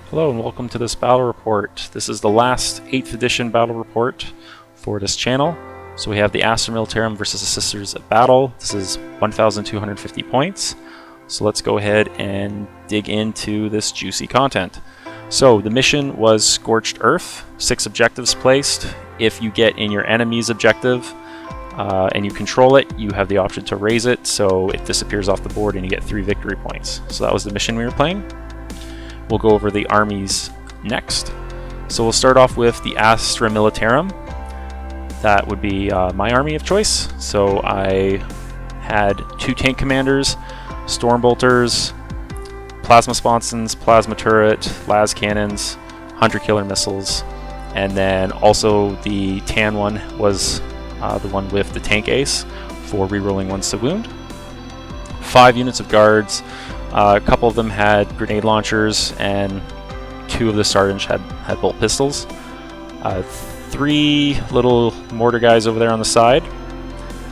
Hello and welcome to this battle report. This is the last 8th edition battle report for this channel. So we have the Astra Militarum versus the Sisters of Battle. This is 1,250 points. So let's go ahead and dig into this juicy content. So the mission was Scorched Earth, 6 objectives placed. If you get in your enemy's objective and you control it, you have the option to raise it so it disappears off the board and you get 3 victory points. So that was the mission we were playing. We'll go over the armies next. So we'll start off with the Astra Militarum. That would be my army of choice. So I had 2 tank commanders, storm bolters, plasma sponsons, plasma turret, las cannons, hunter killer missiles, and then also the tan one was the one with the tank ace for rerolling once a wound. 5 units of guards. A couple of them had grenade launchers, and 2 of the sergeants had bolt pistols. 3 little mortar guys over there on the side,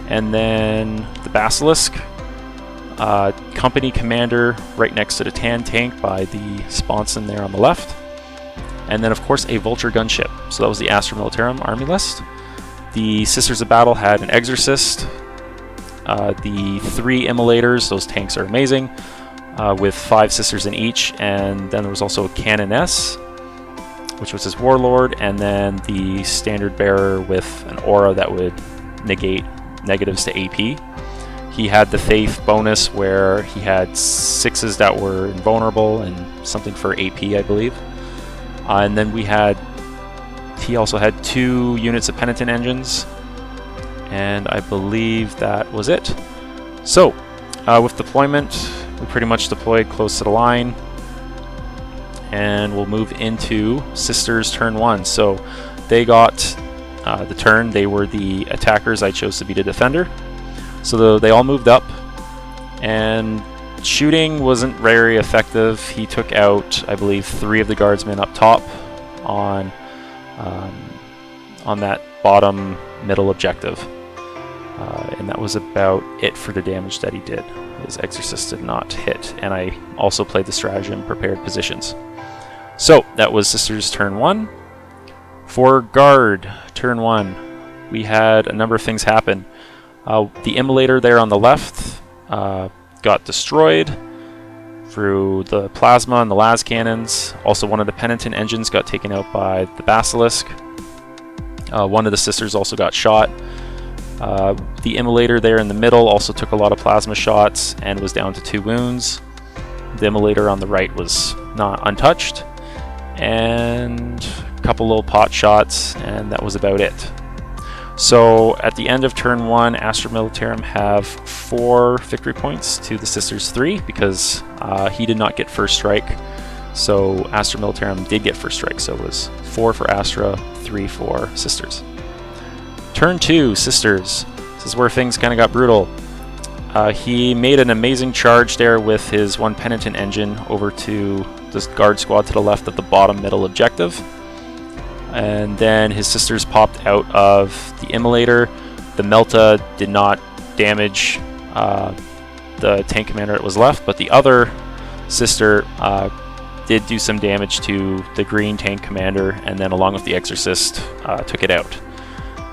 and then the Basilisk, company commander right next to the tan tank by the sponson there on the left, and then of course a vulture gunship. So that was the Astra Militarum army list. The Sisters of Battle had an exorcist, the 3 immolators. Those tanks are amazing. With 5 sisters in each, and then there was also a Canoness, which was his warlord, and then the standard bearer with an aura that would negate negatives to AP. He had the faith bonus where he had 6s that were invulnerable and something for AP, I believe. And then he also had 2 units of penitent engines, and I believe that was it. So with deployment, we pretty much deployed close to the line, and we'll move into Sisters turn 1. So they got the turn. They were the attackers. I chose to be the defender. So they all moved up, and shooting wasn't very effective. He took out, I believe, 3 of the guardsmen up top on that bottom middle objective, and that was about it for the damage that he did. His exorcist did not hit, and I also played the stratagem prepared positions. So that was Sisters turn 1. For guard turn 1, we had a number of things happen. The immolator there on the left got destroyed through the plasma and the las cannons. Also, one of the penitent engines got taken out by the Basilisk. One of the sisters also got shot. The immolator there in the middle also took a lot of plasma shots and was down to 2 wounds. The immolator on the right was not untouched, and a couple little pot shots, and that was about it. So at the end of turn 1, Astra Militarum have 4 victory points to the Sisters 3 because he did not get first strike. So Astra Militarum did get first strike, so it was 4 for Astra, 3 for Sisters. Turn 2, Sisters. This is where things kind of got brutal. He made an amazing charge there with his 1 penitent engine over to this guard squad to the left of the bottom middle objective. And then his sisters popped out of the immolator. The Melta did not damage the tank commander that was left, but the other sister did do some damage to the green tank commander, and then along with the exorcist took it out.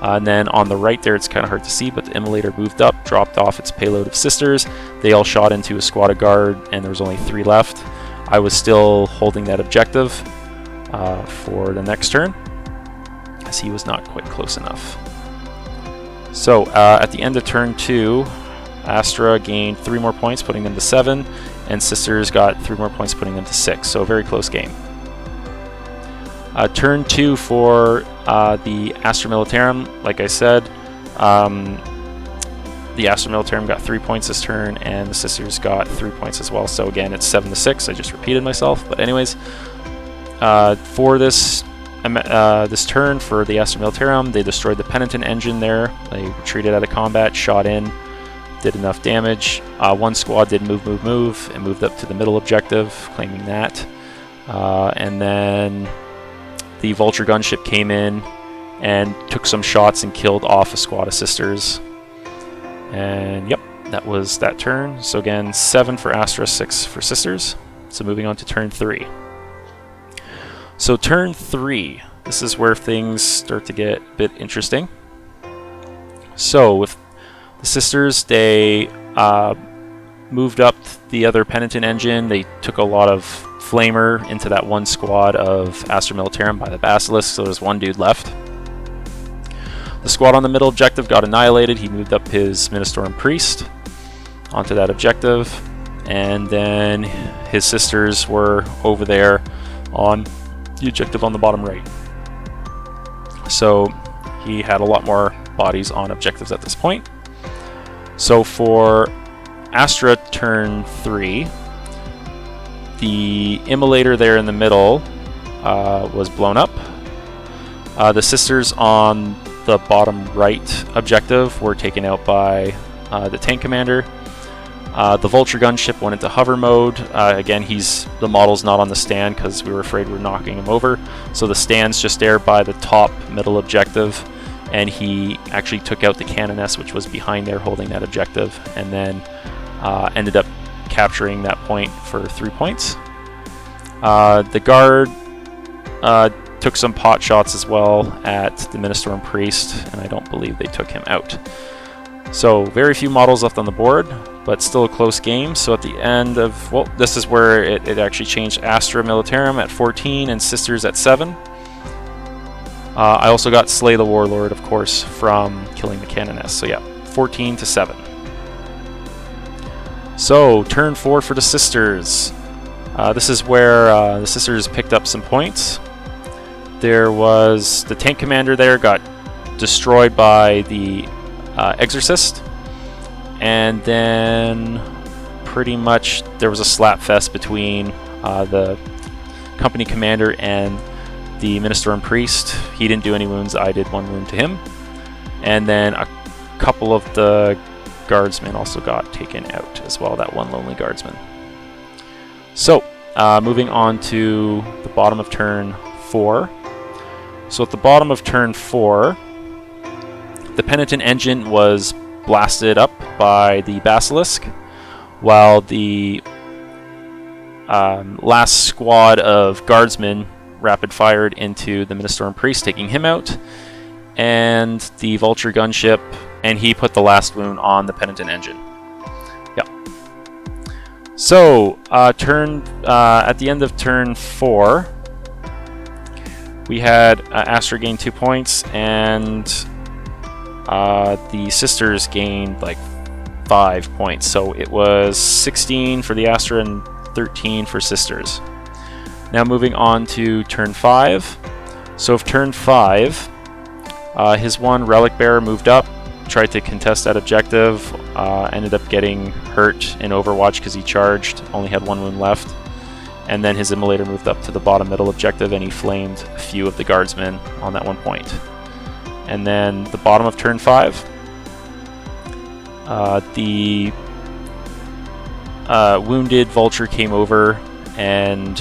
And then on the right there, it's kind of hard to see, but the immolator moved up, dropped off its payload of sisters. They all shot into a squad of guard, and there was only 3 left. I was still holding that objective for the next turn, as he was not quite close enough. So at the end of turn 2, Astra gained 3 more points, putting them to 7, and Sisters got 3 more points, putting them to 6. So a very close game. Turn 2 for the Astra Militarum, like I said, the Astra Militarum got 3 points this turn, and the Sisters got 3 points as well. So again, it's 7-6. I just repeated myself, but anyways, for this turn for the Astra Militarum, they destroyed the penitent engine there. They retreated out of combat, shot in, did enough damage. 1 squad did move, and moved up to the middle objective, claiming that, and then the vulture gunship came in and took some shots and killed off a squad of sisters. And yep, that was that turn. So again, 7 for Astra, 6 for Sisters. So moving on to turn 3. So turn 3, this is where things start to get a bit interesting. So with the sisters, they moved up the other Penitent engine. They took a lot of flamer into that one squad of Astra Militarum by the Basilisk, so there's one dude left. The squad on the middle objective got annihilated. He moved up his Ministorum Priest onto that objective, and then his sisters were over there on the objective on the bottom right. So he had a lot more bodies on objectives at this point. So for Astra turn 3, the Immolator there in the middle was blown up. The sisters on the bottom right objective were taken out by the tank commander. The Vulture gunship went into hover mode. Again, the model's not on the stand because we were afraid we were knocking him over. So the stand's just there by the top middle objective, and he actually took out the Canoness, which was behind there holding that objective, and then ended up capturing that point for 3 points. The guard took some pot shots as well at the Ministorum Priest, and I don't believe they took him out. So very few models left on the board, but still a close game. So at the end of, well, this is where it actually changed. Astra Militarum at 14 and Sisters at 7. I also got Slay the Warlord, of course, from killing the Canoness. So yeah, 14 to 7. So turn 4 for the Sisters. This is where the Sisters picked up some points. There was the tank commander there got destroyed by the Exorcist, and then pretty much there was a slap fest between the company commander and the Ministorum Priest. He didn't do any wounds, I did 1 wound to him, and then a couple of the guardsmen also got taken out as well, that one lonely guardsman. So moving on to the bottom of turn 4. So at the bottom of turn 4, the Penitent engine was blasted up by the Basilisk, while the last squad of guardsmen rapid-fired into the Ministorum Priest, taking him out, and the Vulture gunship, and he put the last wound on the Penitent engine. Yeah. So, at the end of turn 4, we had Astra gain 2 points, and the Sisters gained like 5 points. So it was 16 for the Astra and 13 for Sisters. Now moving on to turn 5. So if turn 5, his one Relic Bearer moved up, tried to contest that objective, ended up getting hurt in Overwatch because he charged, only had 1 wound left. And then his Immolator moved up to the bottom middle objective, and he flamed a few of the guardsmen on that 1 point. And then the bottom of turn 5, the wounded Vulture came over and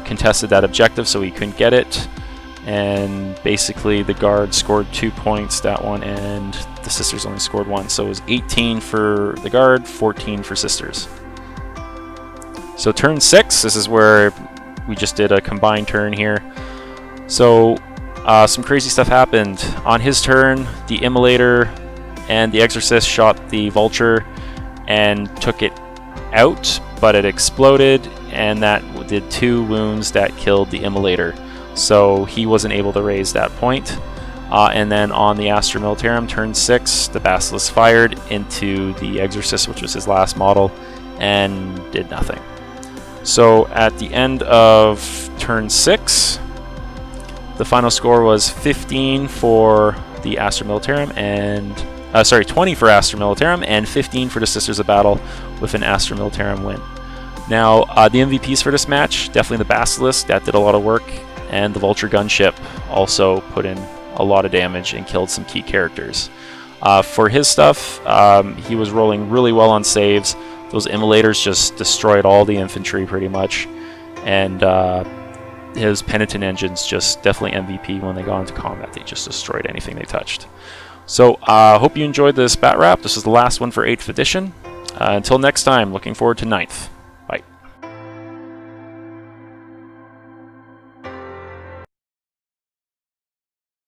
contested that objective, so he couldn't get it. And basically the guard scored 2 points that one, and the Sisters only scored 1. So it was 18 for the guard, 14 for Sisters. So turn 6, this is where we just did a combined turn here. So some crazy stuff happened. On his turn, the Immolator and the Exorcist shot the Vulture and took it out, but it exploded, and that did 2 wounds that killed the Immolator. So he wasn't able to raise that point. And then on the Astra Militarum, turn 6, the Basilisk fired into the Exorcist, which was his last model, and did nothing. So at the end of turn 6, the final score was 15 for the Astra Militarum and 20 for Astra Militarum and 15 for the Sisters of Battle, with an Astra Militarum win. Now the MVPs for this match, definitely the Basilisk, that did a lot of work, and the Vulture gunship also put in a lot of damage and killed some key characters. For his stuff, he was rolling really well on saves. Those Immolators just destroyed all the infantry pretty much, and his Penitent engines just definitely MVP when they got into combat. They just destroyed anything they touched. So hope you enjoyed this bat wrap. This is the last one for 8th edition. Until next time, looking forward to 9th.